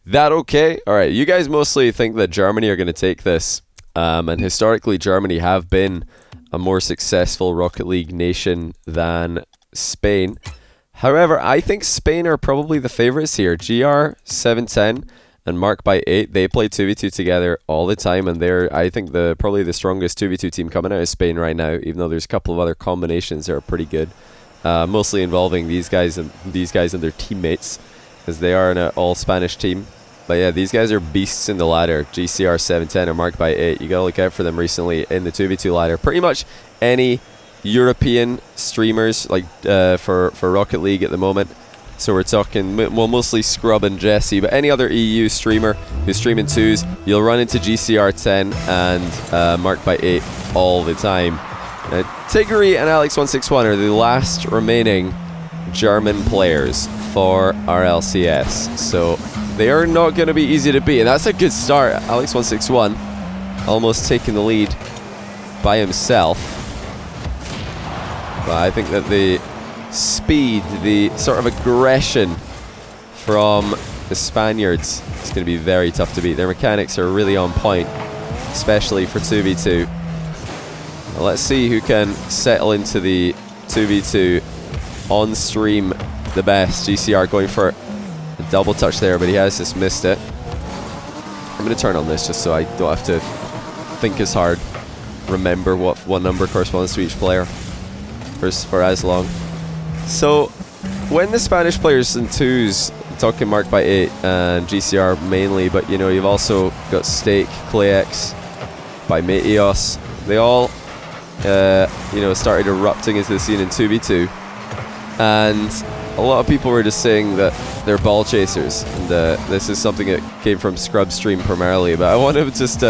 That okay? All right, you guys mostly think that Germany are going to take this. And historically, Germany have been a more successful Rocket League nation than Spain. However, I think Spain are probably the favorites here. GR710 and Mark by 8, they play 2v2 together all the time, and they're, I think, probably the strongest 2v2 team coming out of Spain right now, even though there's a couple of other combinations that are pretty good, mostly involving these guys and their teammates, as they are an all-Spanish team. But yeah, these guys are beasts in the ladder. GCR 710 and Mark by 8. You gotta look out for them recently in the 2v2 ladder. Pretty much any European streamers, like for Rocket League at the moment. So we're talking, well, mostly Scrub and Jesse, but any other EU streamer who's streaming 2s, you'll run into GCR 10 and Mark by 8 all the time. Tiggery and Alex161 are the last remaining German players for RLCS. So they are not going to be easy to beat, and that's a good start. Alex161 almost taking the lead by himself. But I think that the speed, the sort of aggression from the Spaniards is going to be very tough to beat. Their mechanics are really on point, especially for 2v2. Well, let's see who can settle into the 2v2 on stream the best. GCR going for a double touch there, but he has just missed it. I'm going to turn on this just so I don't have to think as hard, remember what number corresponds to each player for as long. So when the Spanish players in 2s, talking Mark by 8 and GCR mainly, but you know, you've also got Stake, Clayx, by Meteos, they all you know, started erupting into the scene in 2v2, and a lot of people were just saying that they're ball chasers, and this is something that came from Scrub Stream primarily, but I want to just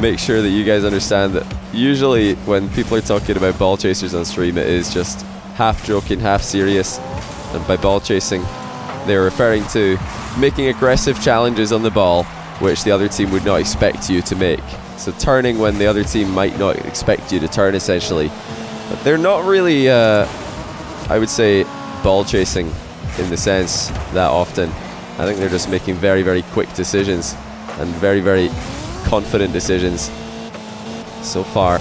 make sure that you guys understand that usually when people are talking about ball chasers on stream, it is just half joking, half serious, and by ball chasing they're referring to making aggressive challenges on the ball which the other team would not expect you to make. So turning when the other team might not expect you to turn, essentially. But they're not really, I would say, ball chasing in the sense that often. I think they're just making very, very quick decisions and very, very confident decisions. So far,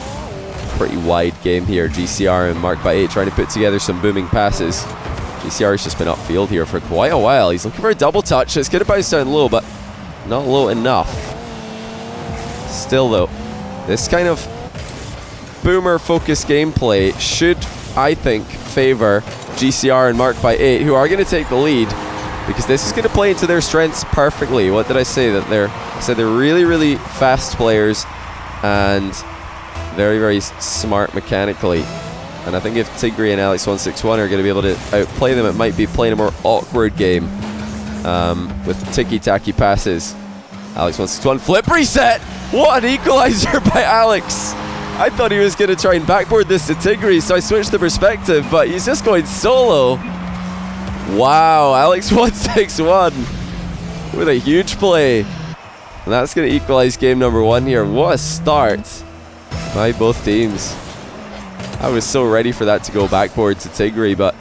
pretty wide game here. GCR and Mark by 8 trying to put together some booming passes. GCR has just been upfield here for quite a while. He's looking for a double touch. It's going to bounce down low, but not low enough. Still though, this kind of boomer focused gameplay should, I think, favor GCR and Mark by 8, who are going to take the lead, because this is going to play into their strengths perfectly. What did I say? I said they're really, really fast players and very, very smart mechanically. And I think if Tiggery and Alex161 are going to be able to outplay them, it might be playing a more awkward game with ticky-tacky passes. Alex161 flip reset! What an equalizer by Alex! I thought he was going to try and backboard this to Tiggery, so I switched the perspective, but he's just going solo. Wow, Alex161 with a huge play. And that's going to equalize game number 1 here. What a start by both teams. I was so ready for that to go backboard to Tiggery, but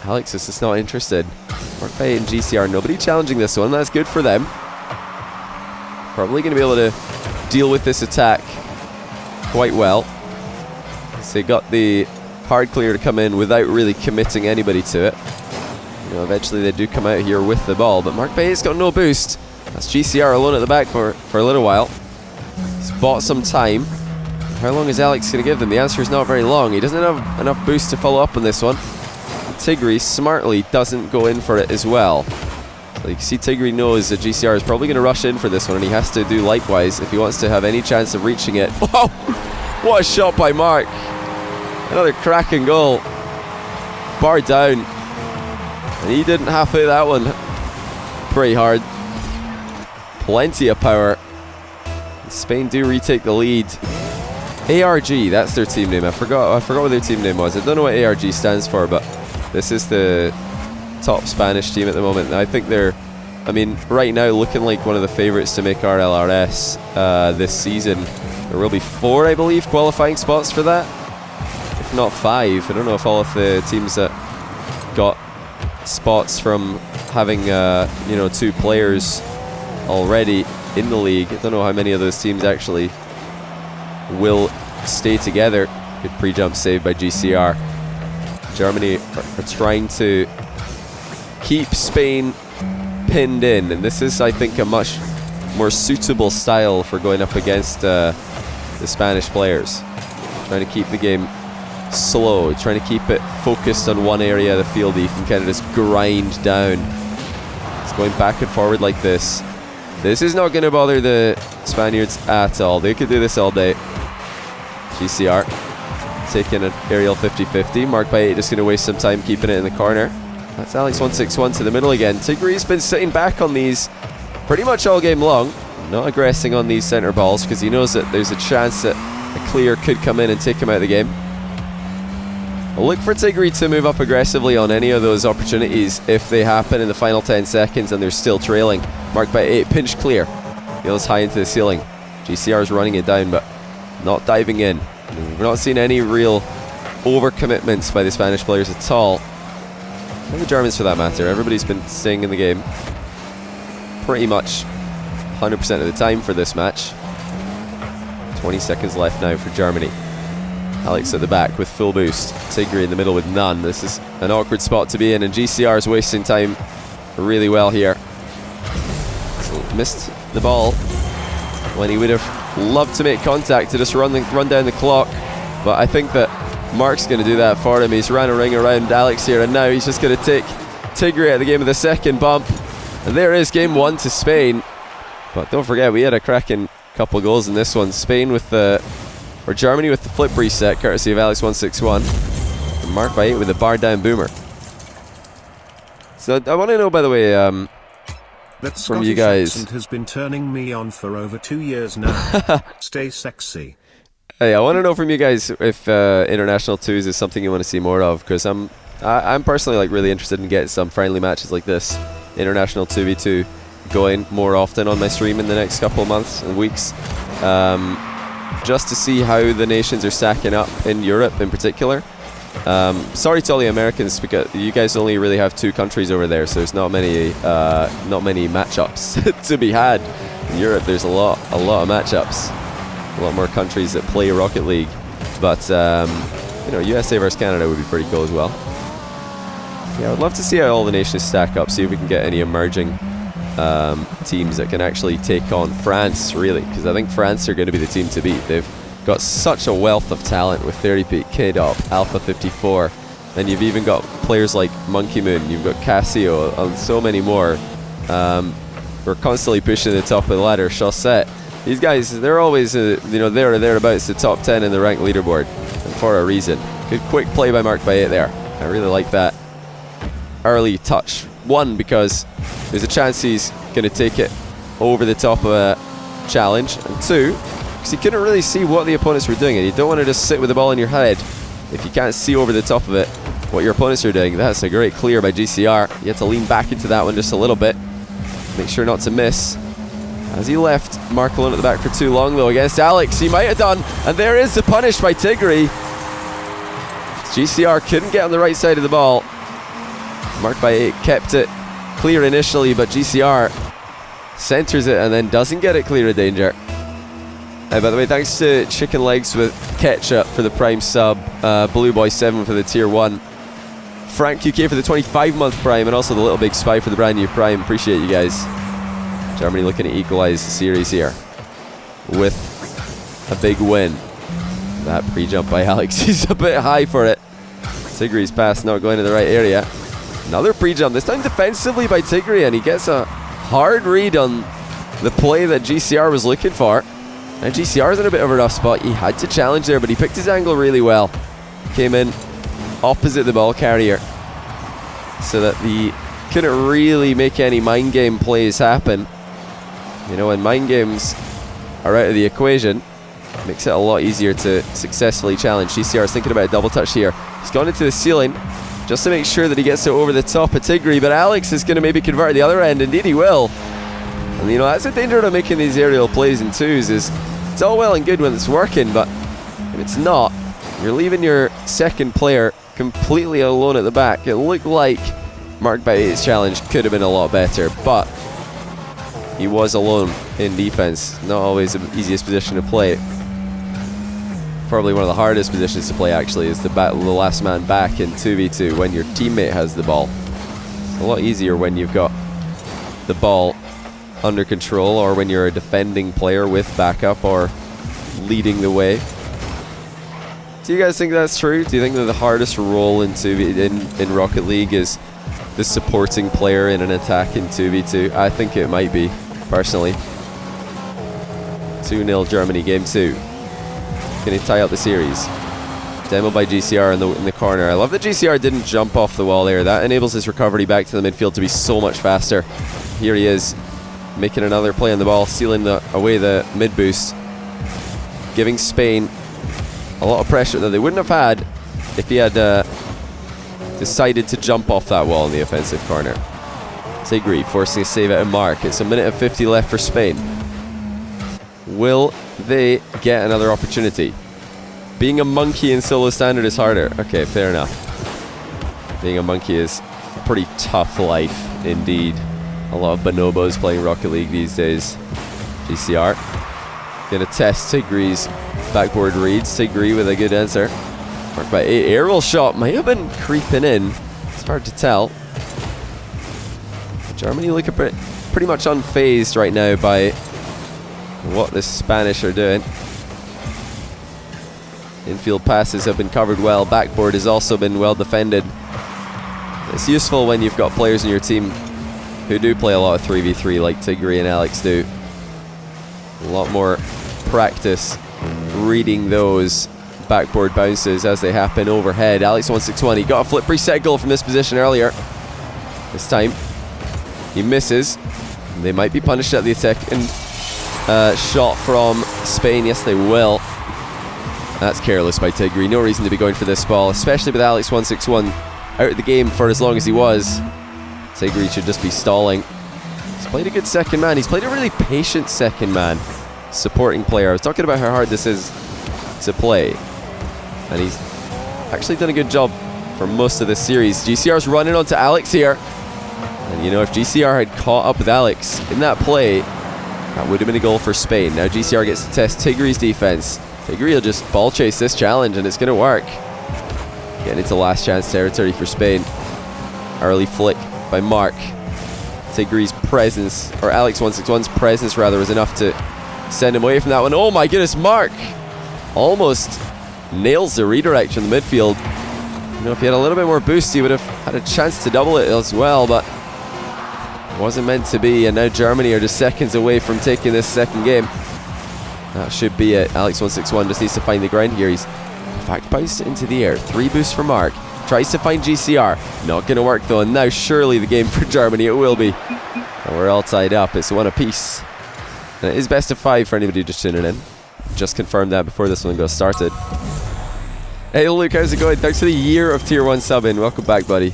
Alex is just not interested. Mark by 8 and GCR, nobody challenging this one. That's good for them. Probably going to be able to deal with this attack quite well. So they got the hard clear to come in without really committing anybody to it. You know, eventually they do come out here with the ball, but Mark by 8's got no boost. That's GCR alone at the back for a little while. He's bought some time. How long is Alex going to give them? The answer is not very long. He doesn't have enough boost to follow up on this one. Tiggery smartly doesn't go in for it as well. So you can see Tiggery knows that GCR is probably going to rush in for this one, and he has to do likewise if he wants to have any chance of reaching it. Wow! What a shot by Mark. Another cracking goal. Bar down. And he didn't half-hit that one. Pretty hard. Plenty of power. Spain do retake the lead. ARG, that's their team name. I forgot what their team name was. I don't know what ARG stands for, but this is the top Spanish team at the moment. And I think they're, I mean, right now looking like one of the favorites to make RLRS this season. There will be 4, I believe, qualifying spots for that. If not 5. I don't know if all of the teams that got spots from having, you know, 2 players already in the league. I don't know how many of those teams actually will stay together. Good pre-jump save by GCR. Germany are trying to keep Spain pinned in, and this is, I think, a much more suitable style for going up against the Spanish players. Trying to keep the game slow, trying to keep it focused on one area of the field that you can kind of just grind down. It's going back and forward like this. This is not going to bother the Spaniards at all. They could do this all day. GCR taking an aerial 50-50. Mark by 8 just going to waste some time keeping it in the corner. That's Alex161 to the middle again. Tigre's been sitting back on these pretty much all game long, not aggressing on these centre balls because he knows that there's a chance that a clear could come in and take him out of the game. I'll look for Tigre to move up aggressively on any of those opportunities if they happen in the final 10 seconds and they're still trailing. Mark by 8, pinch clear. Goes high into the ceiling. GCR's running it down but not diving in. We've not seen any real overcommitments by the Spanish players at all. And the Germans for that matter. Everybody's been staying in the game pretty much 100% of the time for this match. 20 seconds left now for Germany. Alex at the back with full boost. Tigre in the middle with none. This is an awkward spot to be in, and GCR is wasting time really well here. So missed the ball when he would have loved to make contact to just run down the clock, but I think that Mark's going to do that for him. He's ran a ring around Alex here, and now he's just going to take Tigre out of the game with a second bump. And there is game 1 to Spain. But don't forget, we had a cracking couple goals in this one. Spain with or Germany with the flip reset, courtesy of Alex161. And Mark by 8 with the bar down boomer. So I want to know, by the way, that from you guys. Accent has been turning me on for over 2 years now. Stay sexy. Hey, I want to know from you guys if International 2s is something you want to see more of, because I'm personally like really interested in getting some friendly matches like this, International 2v2, going more often on my stream in the next couple of months and weeks, just to see how the nations are stacking up in Europe in particular. Sorry to all the Americans, because you guys only really have 2 countries over there, so there's not many matchups to be had. In Europe, there's a lot of matchups, a lot more countries that play Rocket League. But you know, USA versus Canada would be pretty cool as well. Yeah, I'd love to see how all the nations stack up, see if we can get any emerging teams that can actually take on France, really, because I think France are going to be the team to beat. They've got such a wealth of talent with 30p, KDOP, Alpha 54, and you've even got players like Monkey Moon, you've got Casio, and so many more. We're constantly pushing the top of the ladder. Chaussette, these guys, they're always you know, there or thereabouts the top 10 in the rank leaderboard, and for a reason. Good quick play by Mark by 8 there. I really like that early touch. 1, because there's a chance he's going to take it over the top of a challenge, and 2, because you couldn't really see what the opponents were doing, and you don't want to just sit with the ball in your head if you can't see over the top of it what your opponents are doing. That's a great clear by GCR. You have to lean back into that one just a little bit, make sure not to miss. As he left Mark alone at the back for too long though against Alex, he might have done, and there is the punish by Tigre. GCR couldn't get on the right side of the ball. Mark by 8 kept it clear initially, but GCR centers it and then doesn't get it clear of danger. By the way, thanks to Chicken Legs with Ketchup for the Prime sub, Blue Boy 7 for the Tier 1, Frank QK for the 25-month Prime, and also the Little Big Spy for the brand new Prime. Appreciate you guys. Germany looking to equalize the series here with a big win. That pre-jump by Alex is a bit high for it. Tigre's pass not going to the right area. Another pre-jump, this time defensively by Tigre, and he gets a hard read on the play that GCR was looking for. And GCR's in a bit of a rough spot. He had to challenge there, but he picked his angle really well. Came in opposite the ball carrier so that he couldn't really make any mind game plays happen. You know, when mind games are out of the equation, it makes it a lot easier to successfully challenge. GCR is thinking about a double touch here. He's gone into the ceiling just to make sure that he gets it over the top of Tigre, but Alex is going to maybe convert at the other end. Indeed he will. And you know, that's the danger of making these aerial plays in 2s, is it's all well and good when it's working, but if it's not, you're leaving your second player completely alone at the back. It looked like Mark by 8's challenge could have been a lot better, but he was alone in defense. Not always the easiest position to play. Probably one of the hardest positions to play, actually, is the last man back in 2v2 when your teammate has the ball. It's a lot easier when you've got the ball under control, or when you're a defending player with backup or leading the way. Do you guys think that's true? Do you think that the hardest role in Rocket League is the supporting player in an attack in 2v2? I think it might be, personally. 2-0 Germany, game 2. Can he tie up the series? Demo by GCR in the corner. I love that GCR didn't jump off the wall there. That enables his recovery back to the midfield to be so much faster. Here he is, making another play on the ball, sealing away the mid boost, giving Spain a lot of pressure that they wouldn't have had if he had decided to jump off that wall in the offensive corner. Tigre forcing a save out of Mark. It's a minute and 50 left for Spain. Will they get another opportunity? Being a monkey in solo standard is harder. Okay, fair enough. Being a monkey is a pretty tough life indeed. A lot of bonobos playing Rocket League these days. GCR gonna test Tigre's backboard reads. Tigre with a good answer. Marked by 8. Aerial shot might have been creeping in. It's hard to tell. Germany looking pretty much unfazed right now by what the Spanish are doing. Infield passes have been covered well. Backboard has also been well defended. It's useful when you've got players in your team who do play a lot of 3v3 like Tigre and Alex do. A lot more practice reading those backboard bounces as they happen overhead. Alex161, he got a flip reset goal from this position earlier. This time he misses. They might be punished at the attack and shot from Spain. Yes, they will. That's careless by Tigre. No reason to be going for this ball, especially with Alex161 out of the game for as long as he was. Tigre should just be stalling. He's played a good second man. He's played a really patient second man supporting player. I was talking about how hard this is to play, and he's actually done a good job for most of this series. GCR's running onto Alex here, and you know, if GCR had caught up with Alex in that play, that would have been a goal for Spain. Now GCR gets to test Tigre's defense. Tigre will just ball chase this challenge and it's going to work. Getting into last chance territory for Spain. Early flick by Mark. Tigre's presence, or Alex161's presence rather, was enough to send him away from that one. Oh my goodness, Mark almost nails the redirect from the midfield. You know, if he had a little bit more boost, he would have had a chance to double it as well, but it wasn't meant to be. And now Germany are just seconds away from taking this second game. That should be it. Alex161 just needs to find the ground here. He's in fact bounced it into the air. 3 boosts for Mark. Tries to find GCR. Not going to work though. And now surely the game for Germany. It will be. And we're all tied up. It's 1 apiece. And it is best of 5 for anybody just tuning in. Just confirmed that before this one got started. Hey Luke, how's it going? Thanks for the year of tier 1 subbing. Welcome back, buddy.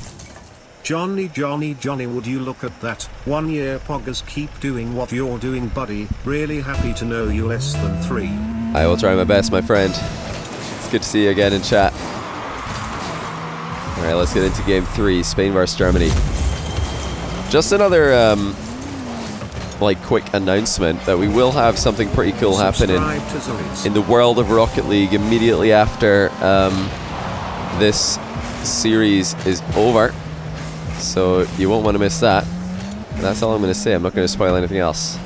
Johnny, would you look at that? 1 year poggers, keep doing what you're doing, buddy. Really happy to know you less than 3. I will try my best, my friend. It's good to see you again in chat. Alright, let's get into game 3. Spain vs Germany. Just another quick announcement that we will have something pretty cool happening in the world of Rocket League immediately after this series is over. So you won't want to miss that. That's all I'm going to say. I'm not going to spoil anything else.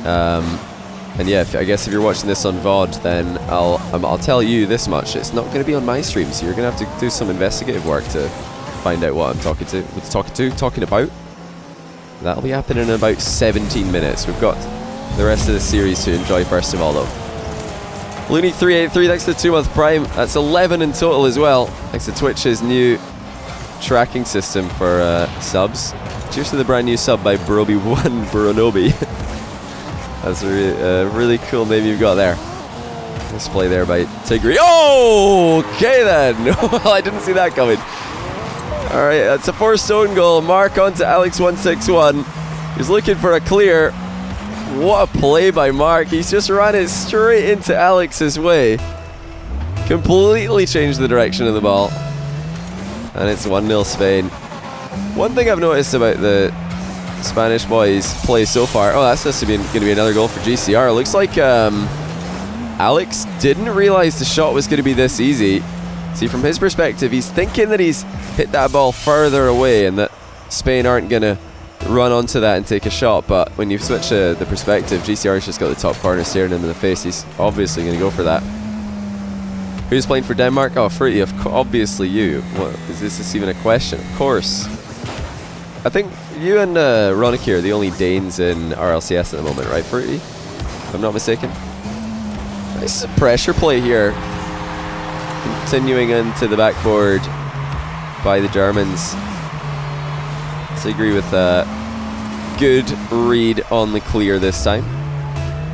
And yeah, I guess if you're watching this on VOD, then I'll tell you this much: it's not going to be on my stream, so you're going to have to do some investigative work to find out what I'm talking about. That'll be happening in about 17 minutes. We've got the rest of the series to enjoy first of all, though. Looney383, thanks to the 2-month Prime. That's 11 in total as well. Thanks to Twitch's new tracking system for subs. Cheers to the brand new sub by Broby1 Bronobi. That's a really cool name you've got there. Display there by Tigre. Oh, okay then. Well, I didn't see that coming. All right, that's a forced own goal. Mark onto Alex161. He's looking for a clear. What a play by Mark. He's just ran it straight into Alex's way. Completely changed the direction of the ball. And it's 1-0 Spain. One thing I've noticed about the Spanish boys play so far. Oh, that's just going to be another goal for GCR. Looks like Alex didn't realize the shot was going to be this easy. See, from his perspective, he's thinking that he's hit that ball further away and that Spain aren't going to run onto that and take a shot. But when you switch the perspective, GCR's just got the top corner staring him in the face. He's obviously going to go for that. Who's playing for Denmark? Oh, Fruity, obviously you. What, is this even a question? Of course. I think you and Roniki are the only Danes in RLCS at the moment, right, Fruity? If I'm not mistaken. Nice pressure play here. Continuing into the backboard by the Germans. Tigri with a good read on the clear this time.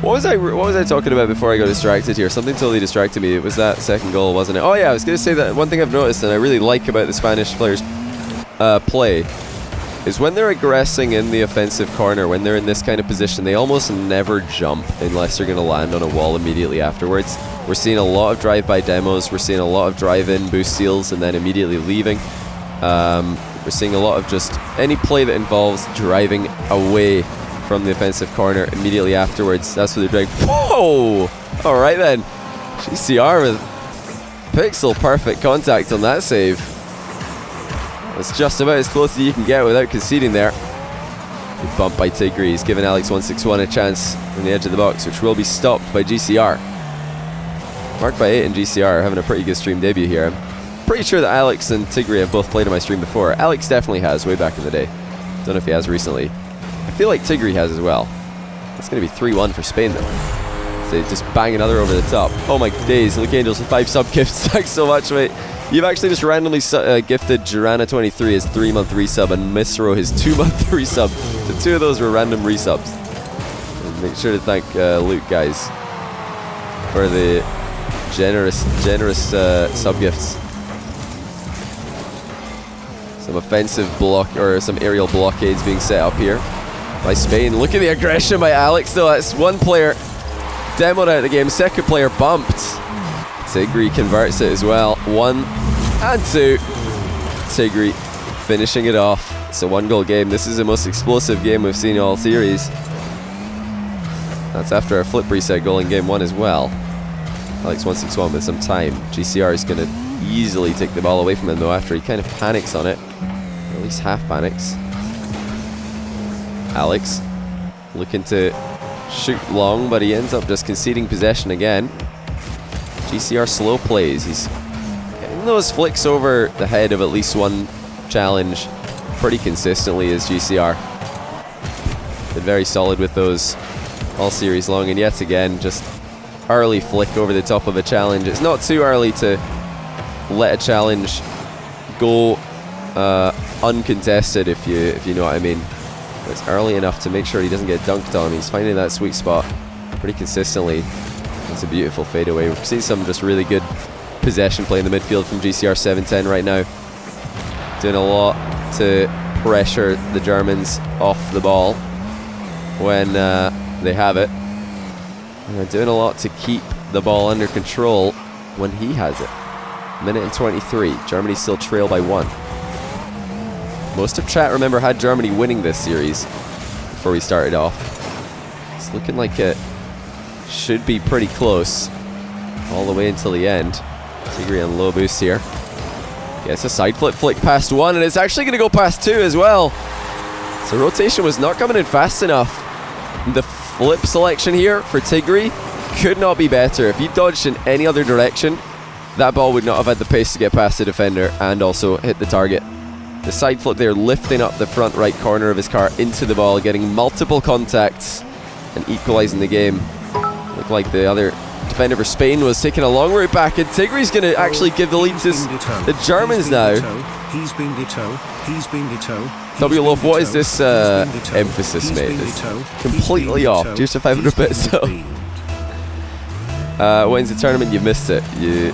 What was I talking about before I got distracted here? Something totally distracted me. It was that second goal, wasn't it? Oh yeah, I was going to say that one thing I've noticed and I really like about the Spanish players' play is when they're aggressing in the offensive corner, when they're in this kind of position, they almost never jump unless they're going to land on a wall immediately afterwards. We're seeing a lot of drive-by demos, we're seeing a lot of drive-in boost steals and then immediately leaving. We're seeing a lot of just any play that involves driving away from the offensive corner immediately afterwards. That's what they're doing. Whoa! Alright then. GCR with pixel perfect contact on that save. That's just about as close as you can get without conceding there. Good bump by Tigri. He's given Alex161 a chance on the edge of the box, which will be stopped by GCR. Marked by 8 and GCR are having a pretty good stream debut here. I'm pretty sure that Alex and Tigri have both played on my stream before. Alex definitely has, way back in the day. Don't know if he has recently. I feel like Tigri has as well. It's going to be 3-1 for Spain though. So they just bang another over the top. Oh my days, Luke Angels with 5 sub gifts. Thanks so much, mate. You've actually just randomly gifted Jirana23 his 3-month resub and Misro his 2-month resub. The two of those were random resubs. And make sure to thank Luke, guys, for the generous sub gifts. Some offensive block or some aerial blockades being set up here by Spain. Look at the aggression by Alex though. That's one player demoed out of the game. Second player bumped. Tigri converts it as well. 1 and 2. Tigri finishing it off. It's a 1-goal game. This is the most explosive game we've seen all series. That's after a flip reset goal in game 1 as well. Alex161 with some time. GCR is going to easily take the ball away from him though after he kind of panics on it. Or at least half panics. Alex looking to shoot long, but he ends up just conceding possession again. GCR slow plays. He's getting those flicks over the head of at least one challenge pretty consistently as GCR. Been very solid with those all series long, and yet again just early flick over the top of a challenge. It's not too early to let a challenge go uncontested, if you know what I mean. But it's early enough to make sure he doesn't get dunked on. He's finding that sweet spot pretty consistently. It's a beautiful fadeaway. We're seeing some just really good possession play in the midfield from GCR 710 right now. Doing a lot to pressure the Germans off the ball when they have it. And they're doing a lot to keep the ball under control when he has it. Minute and 23. Germany still trail by 1. Most of chat, remember, had Germany winning this series before we started off. It's looking like it should be pretty close all the way until the end. Tigri on low boost here. Gets a side flip flick past 1, and it's actually going to go past 2 as well. So rotation was not coming in fast enough. The flip selection here for Tigri could not be better. If he dodged in any other direction, that ball would not have had the pace to get past the defender and also hit the target. The side flip there, lifting up the front right corner of his car into the ball, getting multiple contacts and equalizing the game. Looked like the other defender for Spain was taking a long route back, and Tigri's going to actually give the lead to the Germans now. He's been ditto. He's been ditto. W Love, what is this emphasis, mate? It's completely off. Just a 500 bits though. When's the tournament? You've missed it. You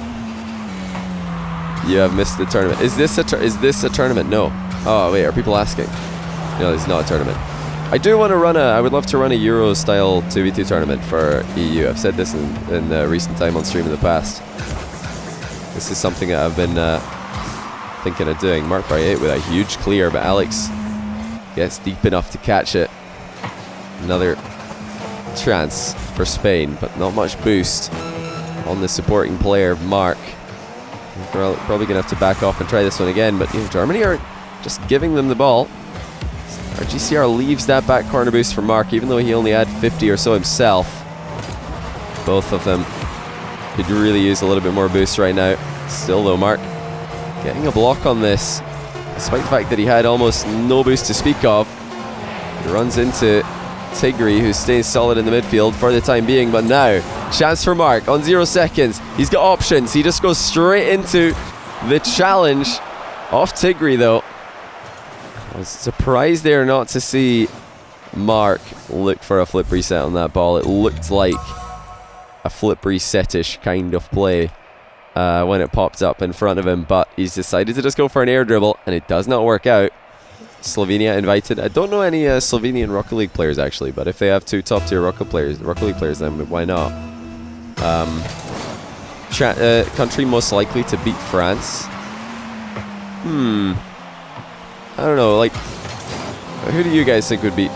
have missed the tournament. Is this a tournament? No. Oh wait, are people asking? No, it's not a tournament. I do want to run I would love to run a Euro style 2v2 tournament for EU. I've said this in recent time on stream in the past. This is something that I've been thinking of doing. Marked by 8 with a huge clear, but Alex gets deep enough to catch it. Another chance for Spain, but not much boost on the supporting player, Mark. They're probably going to have to back off and try this one again, but Germany are just giving them the ball. Our GCR leaves that back corner boost for Mark, even though he only had 50 or so himself. Both of them could really use a little bit more boost right now. Still though, Mark getting a block on this, despite the fact that he had almost no boost to speak of. He runs into Tigri, who stays solid in the midfield for the time being, but now, chance for Mark on 0 seconds. He's got options. He just goes straight into the challenge off Tigri, though. I was surprised there not to see Mark look for a flip reset on that ball. It looked like a flip reset-ish kind of play when it popped up in front of him, but he's decided to just go for an air dribble, and it does not work out. Slovenia invited. I don't know any Slovenian Rocket League players actually, but if they have 2 top-tier Rocket League players, then why not? Country most likely to beat France. I don't know. Like, who do you guys think would beat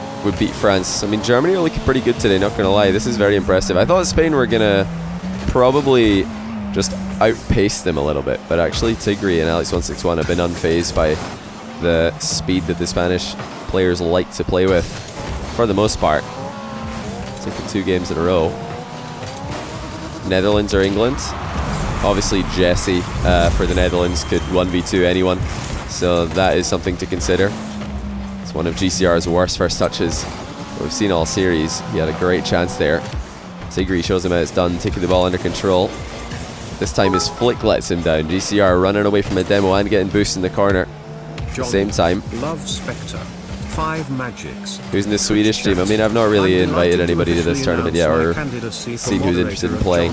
France? I mean, Germany are looking pretty good today. Not gonna lie, this is very impressive. I thought Spain were gonna probably just outpace them a little bit, but actually Tigri and Alex161 have been unfazed by the speed that the Spanish players like to play with, for the most part. Taking 2 games in a row. Netherlands or England? Obviously Jesse for the Netherlands could 1v2 anyone, so that is something to consider. It's one of GCR's worst first touches we've seen all series. He had a great chance there. Tigri shows him how it's done, taking the ball under control. This time his flick lets him down. GCR running away from a demo and getting boost in the corner. At the same time, Love Spectre, 5 magics. Who's in the Swedish team? I mean, I've not really invited anybody to this tournament yet, or seen who's interested in playing.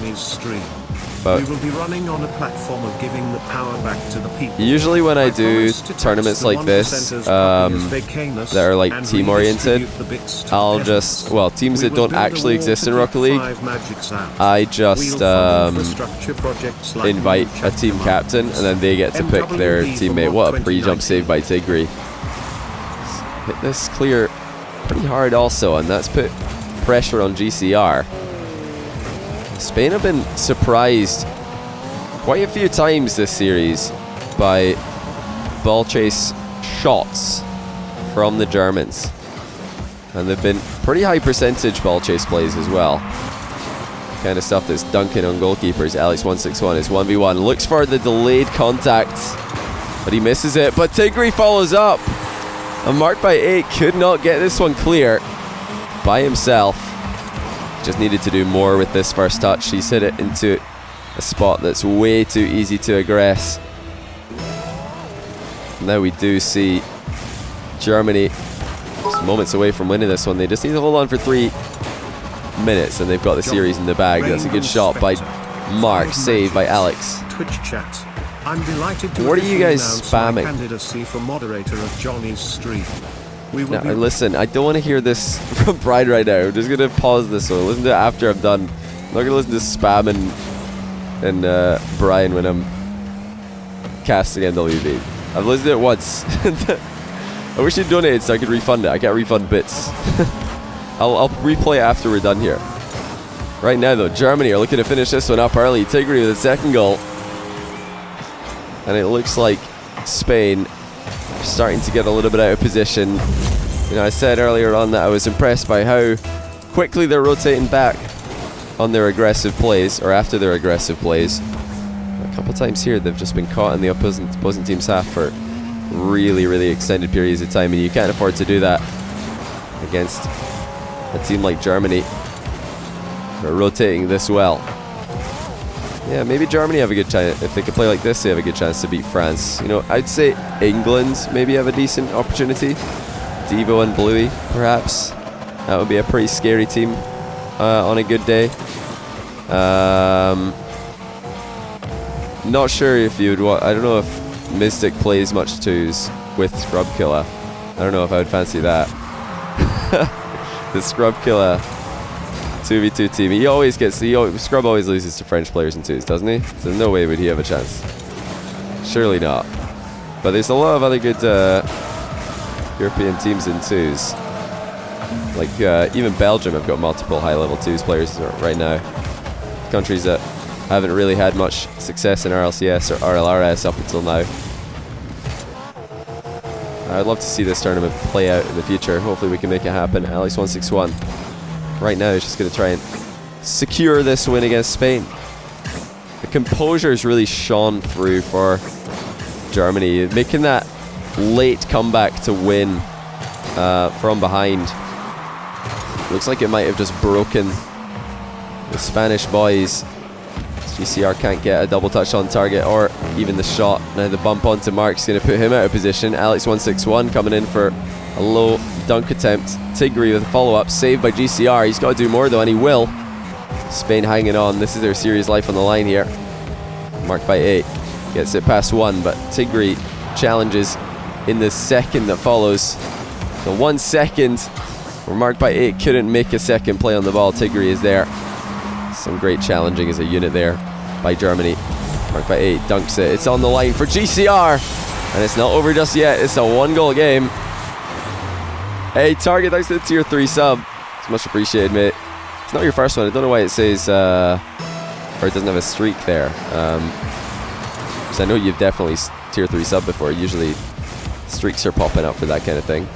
But we will be running on a platform of giving the power back to the people. Usually when I do tournaments like this, that are like team oriented, I'll just, well, teams that don't actually exist in Rocket League, I just invite a team captain and then they get to pick their teammate. What a pre-jump save by Tigri. Hit this clear pretty hard also, and that's put pressure on GCR. Spain have been surprised quite a few times this series by ball chase shots from the Germans, and they've been pretty high percentage ball chase plays as well. Kind of stuff that's dunking on goalkeepers. Alex161 is 1v1, looks for the delayed contact, but he misses it. But Tigri follows up, and marked by 8 could not get this one clear by himself. Just needed to do more with this first touch. He's hit it into a spot that's way too easy to aggress. Now we do see Germany just moments away from winning this one. They just need to hold on for 3 minutes and they've got the series in the bag. That's a good shot by Mark, saved by Alex. Twitch chat. I'm delighted to what are you guys spamming? Candidacy for moderator of Johnny's stream. Now, listen, I don't want to hear this from Brian right now. I'm just going to pause this one. Listen to it after I'm done. I'm not going to listen to spam and Brian when I'm casting NWB. I've listened to it once. I wish you'd donated so I could refund it. I can't refund bits. I'll replay it after we're done here. Right now, though, Germany are looking to finish this one up early. Tigri with a second goal. And it looks like Spain starting to get a little bit out of position. You know, I said earlier on that I was impressed by how quickly they're rotating back on their aggressive plays, or after their aggressive plays. A couple times here they've just been caught in the opposing team's half for really extended periods of time, and you can't afford to do that against a team like Germany. They're rotating this well. Yeah, maybe Germany have a good chance. If they can play like this, they have a good chance to beat France. You know, I'd say England maybe have a decent opportunity. Devo and Bluey, perhaps. That would be a pretty scary team on a good day. Not sure if you'd want. I don't know if Mystic plays much twos with Scrub Killer. I don't know if I would fancy that. The Scrub Killer 2v2 team. He always gets. Scrub always loses to French players in twos, doesn't he? So no way would he have a chance. Surely not. But there's a lot of other good European teams in twos. Like even Belgium have got multiple high-level twos players right now. Countries that haven't really had much success in RLCS or RLRS up until now. I'd love to see this tournament play out in the future. Hopefully we can make it happen. Alex161 right now is just going to try and secure this win against Spain. The composure has really shone through for Germany, making that late comeback to win from behind. Looks like it might have just broken the Spanish boys. GCR can't get a double touch on target or even the shot. Now the bump onto Mark's going to put him out of position. Alex161 coming in for a low dunk attempt. Tigri with a follow-up, saved by GCR. He's got to do more though, and he will. Spain hanging on. This is their series life on the line here. Mark by 8. Gets it past 1, but Tigri challenges in the second that follows. The 1 second where Mark by 8 couldn't make a second play on the ball. Tigri is there. Some great challenging as a unit there by Germany. Mark by 8 dunks it. It's on the line for GCR. And it's not over just yet. It's a 1-goal game. Hey, Target, thanks to the tier 3 sub. It's much appreciated, mate. It's not your first one. I don't know why it says, or it doesn't have a streak there. Because I know you've definitely tier 3 sub before. Usually streaks are popping up for that kind of thing.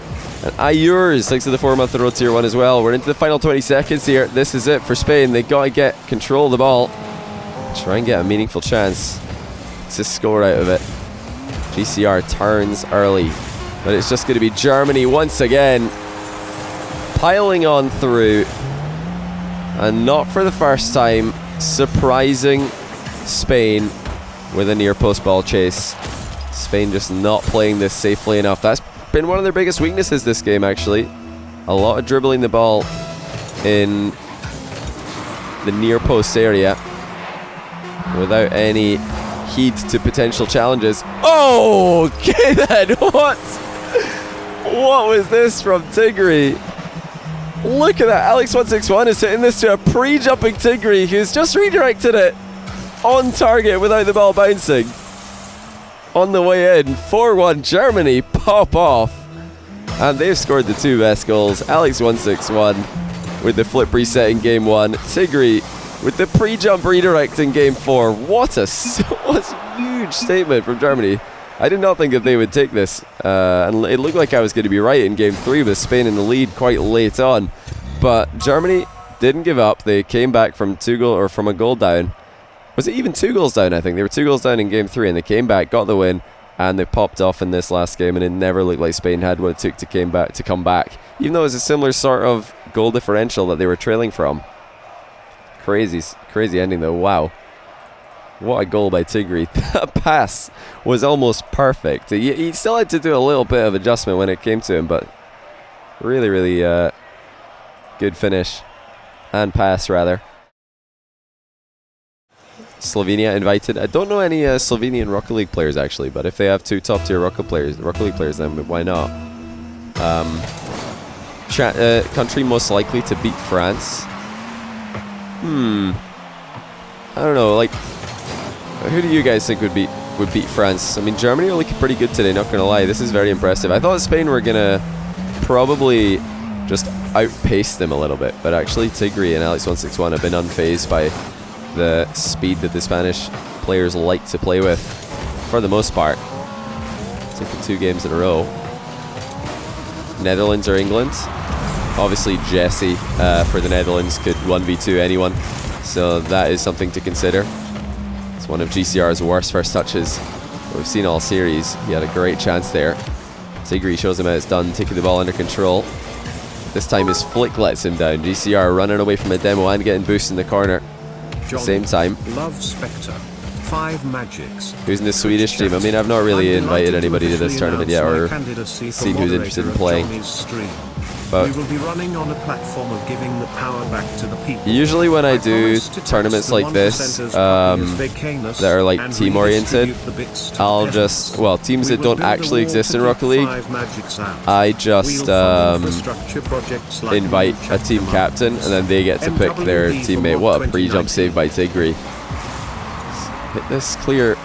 And Ayurs, thanks to the 4-month-in-a-row tier 1 as well. We're into the final 20 seconds here. This is it for Spain. They got to get control of the ball. Try and get a meaningful chance to score out of it. GCR turns early. But it's just going to be Germany once again piling on through. And not for the first time, surprising Spain with a near post ball chase. Spain just not playing this safely enough. That's been one of their biggest weaknesses this game, actually. A lot of dribbling the ball in the near post area without any heed to potential challenges. Oh, okay then. What was this from Tigri? Look at that. Alex161 is hitting this to a pre-jumping Tigri who's just redirected it on target without the ball bouncing. On the way in, 4-1 Germany pop off. And they've scored the 2 best goals. Alex161 with the flip reset in game 1. Tigri with the pre-jump redirect in game 4. What a huge statement from Germany. I did not think that they would take this. And it looked like I was going to be right in game 3 with Spain in the lead quite late on. But Germany didn't give up. They came back from a goal down. Was it even 2 goals down, I think? They were 2 goals down in game 3 and they came back, got the win, and they popped off in this last game, and it never looked like Spain had what it took to come back. Even though it was a similar sort of goal differential that they were trailing from. Crazy ending though, wow. What a goal by Tigri. That pass was almost perfect. He still had to do a little bit of adjustment when it came to him, but really, really good finish. And pass, rather. Slovenia invited. I don't know any Slovenian Rocket League players actually, but if they have 2 top-tier Rocket League players, then why not? Country most likely to beat France. I don't know. Like, who do you guys think would beat France? I mean, Germany are looking pretty good today. Not gonna lie, this is very impressive. I thought Spain were gonna probably just outpace them a little bit, but actually Tigri and Alex161 have been unfazed by the speed that the Spanish players like to play with, for the most part. Taking 2 games in a row. Netherlands or England? Obviously Jesse for the Netherlands could 1v2 anyone, so that is something to consider. It's one of GCR's worst first touches we've seen all series. He had a great chance there. Tigri shows him how it's done, taking the ball under control. This time his flick lets him down. GCR running away from a demo and getting boost in the corner. At the same time. Love Spectre. 5 magics. Who's in the Swedish team? I mean, I've not really invited anybody to this tournament yet or seen who's interested in playing. But we will be running on a platform of giving the power back to the people. Usually when I do tournaments like this that are like team oriented, I'll just, well, teams that don't actually exist in Rocket League, I just invite a team captain and then they get to pick their teammate. What a pre-jump save by Tigri. Hit this clear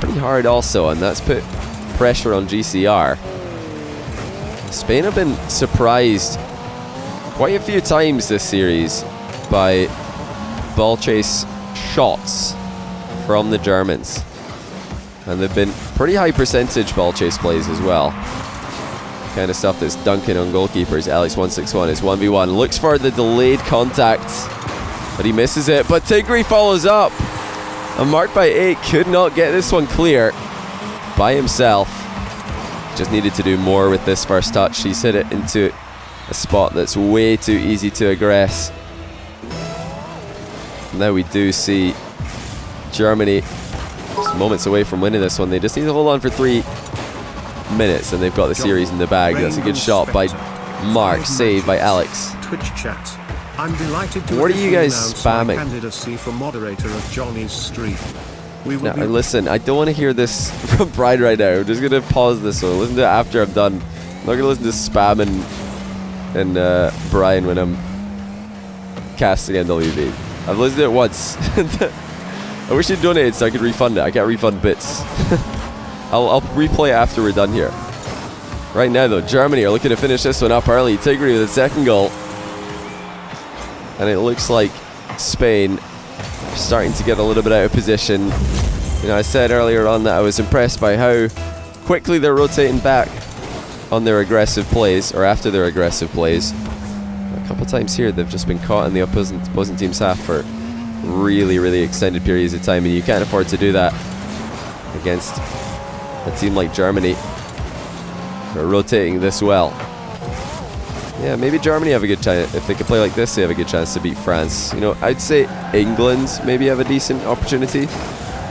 pretty hard also, and that's put pressure on GCR. Spain have been surprised quite a few times this series by ball chase shots from the Germans. And they've been pretty high percentage ball chase plays as well. Kind of stuff that's dunking on goalkeepers. Alex161 is 1v1. Looks for the delayed contact, but he misses it. But Tigre follows up. A mark by 8 could not get this one clear by himself. Just needed to do more with this first touch. He's hit it into a spot that's way too easy to aggress. Now we do see Germany just moments away from winning this one. They just need to hold on for 3 minutes and they've got the series in the bag. That's a good shot by Mark, saved by Alex. Twitch chat. I'm delighted to what are you guys announce my spamming? candidacy for moderator of Johnny's stream. We will Now, listen, I don't want to hear this from Brian right now. I'm just going to pause this one. Listen to it after I'm done. I'm not going to listen to spam and Brian when I'm casting NWB. I've listened to it once. I wish you'd donated so I could refund it. I can't refund bits. I'll replay it after we're done here. Right now, though, Germany are looking to finish this one up early. Tigre with a second goal. And it looks like Spain are starting to get a little bit out of position. You know, I said earlier on that I was impressed by how quickly they're rotating back on their aggressive plays, or after their aggressive plays. A couple times here, they've just been caught in the opposing team's half for really, really extended periods of time, and you can't afford to do that against a team like Germany who are rotating this well. Yeah, maybe Germany have a good chance. If they could play like this, they have a good chance to beat France. You know, I'd say England maybe have a decent opportunity.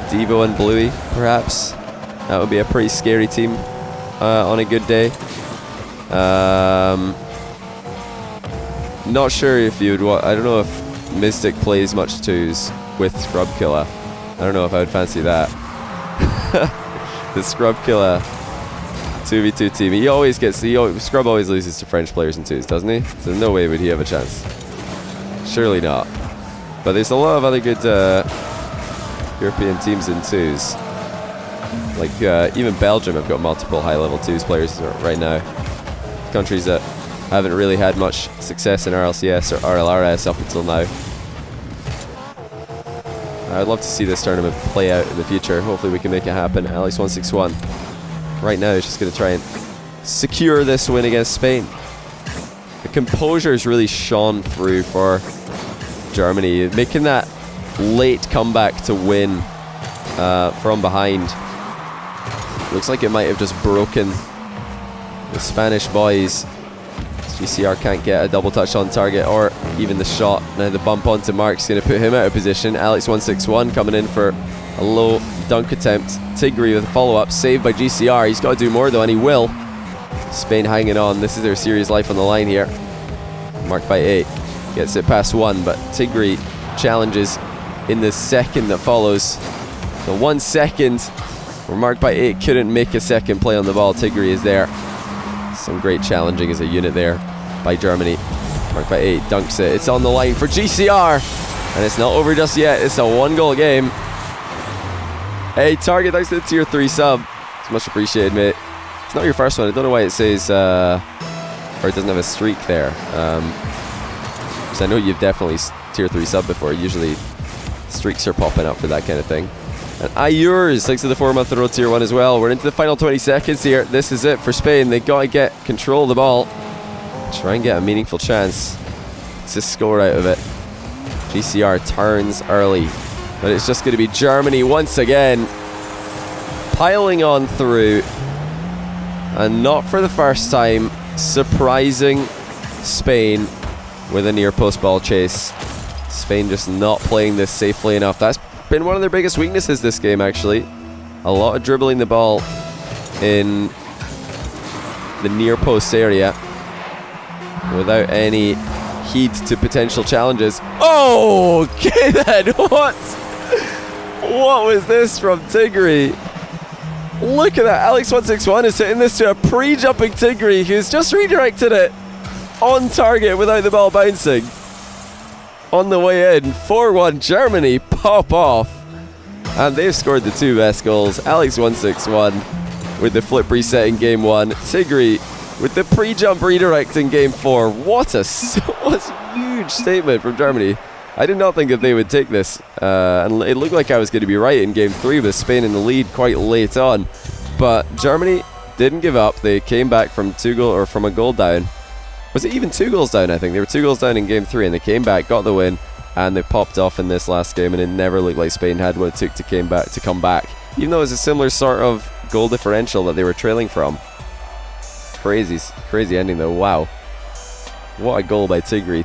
Devo and Bluey, perhaps. That would be a pretty scary team on a good day. Not sure if you'd I don't know if Mystic plays much twos with Scrub Killer. I don't know if I would fancy that. The Scrub Killer 2v2 team. He always gets Scrub always loses to French players in twos, doesn't he? So no way would he have a chance. Surely not. But there's a lot of other good European teams in twos. Like even Belgium have got multiple high-level twos players right now. Countries that haven't really had much success in RLCS or RLRS up until now. I'd love to see this tournament play out in the future. Hopefully we can make it happen. Alex161 right now is just going to try and secure this win against Spain. The composure has really shone through for Germany, making that late comeback to win from behind. Looks like it might have just broken the Spanish boys. GCR can't get a double touch on target or even the shot. Now the bump onto Mark's going to put him out of position. Alex161 coming in for a low dunk attempt. Tigre with a follow-up, saved by GCR. He's got to do more though, and he will. Spain hanging on. This is their series life on the line here. Marked by 8. Gets it past 1, but Tigre challenges in the second that follows. The 1 second where Marked by 8 couldn't make a second play on the ball. Tigre is there. Some great challenging as a unit there by Germany. Marked by 8 dunks it. It's on the line for GCR, and it's not over just yet. It's a 1-goal game. Hey, Target, thanks to the tier 3 sub. It's much appreciated, mate. It's not your first one. I don't know why it says or it doesn't have a streak there. Because I know you've definitely tier 3 sub before. Usually streaks are popping up for that kind of thing. And Ayurs, thanks to the 4-month-in-a-row tier 1 as well. We're into the final 20 seconds here. This is it for Spain. They got to get control of the ball. Try and get a meaningful chance to score out of it. GCR turns early, but it's just going to be Germany once again piling on through, and not for the first time, surprising Spain with a near post ball chase. Spain just not playing this safely enough. That's been one of their biggest weaknesses this game, actually. A lot of dribbling the ball in the near post area without any heed to potential challenges. Oh, okay then. What was this from Tigre? Look at that. Alex161 is hitting this to a pre-jumping Tigre who's just redirected it on target without the ball bouncing. On the way in, 4-1 Germany pop off. And they've scored the 2 best goals. Alex161 with the flip reset in game 1. Tigre with the pre-jump redirect in game 4. What a huge statement from Germany. I did not think that they would take this, and it looked like I was going to be right in game 3 with Spain in the lead quite late on. But Germany didn't give up. They came back from from a goal down. Was it even 2 goals down? I think they were 2 goals down in game 3, and they came back, got the win, and they popped off in this last game. And it never looked like Spain had what it took to come back, even though it was a similar sort of goal differential that they were trailing from. Crazy ending though. Wow, what a goal by Tigre.